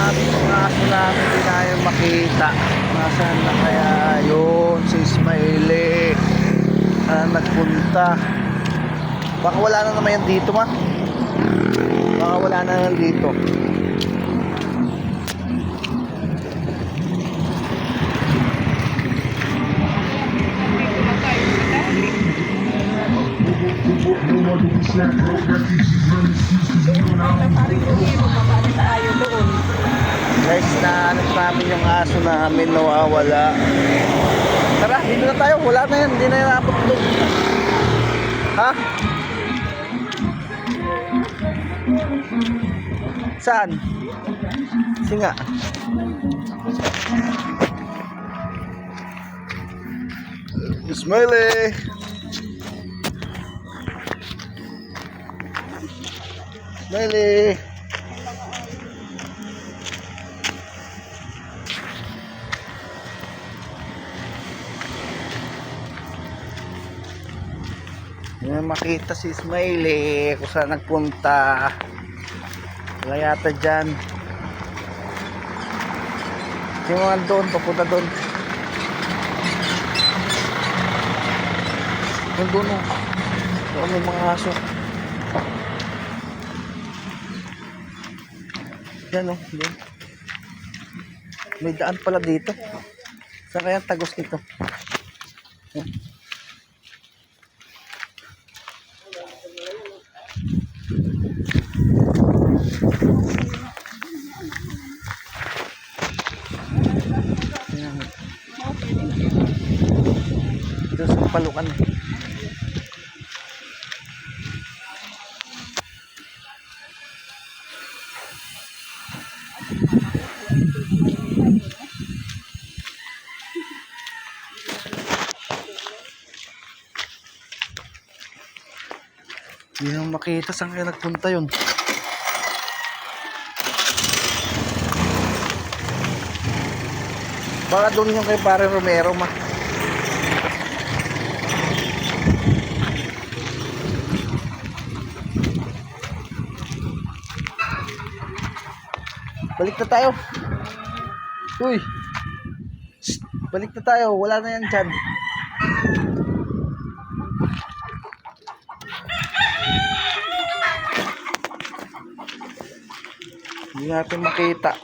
namin yung aso namin, hindi namin makita. Nasaan na kaya yun si Smiley? Nagpunta. Baka wala na naman yan dito, ma. Baka wala na yan dito. Guys, nahanap namin yung aso namin, nawawala. Tara, dito na tayo. Wala na yan, hindi na yan abot doon. Ha? Saan? Singa. Smiley. Smiley. Hindi makita si Smiley kung saan nagpunta. Wala yata dyan. Yung mga doon, papunta doon. Doon o. Doon may mga aso. Yan o. Doon. May daan pala dito. Saan kaya tagos nito? Ito sa palukan. Hindi naman makita saan kaya nagpunta yun. Baka doon yung kay Pare Romero, ma. Balik na tayo. Uy. Shh, balik na tayo. Wala na yan dyan. Hindi natin makita.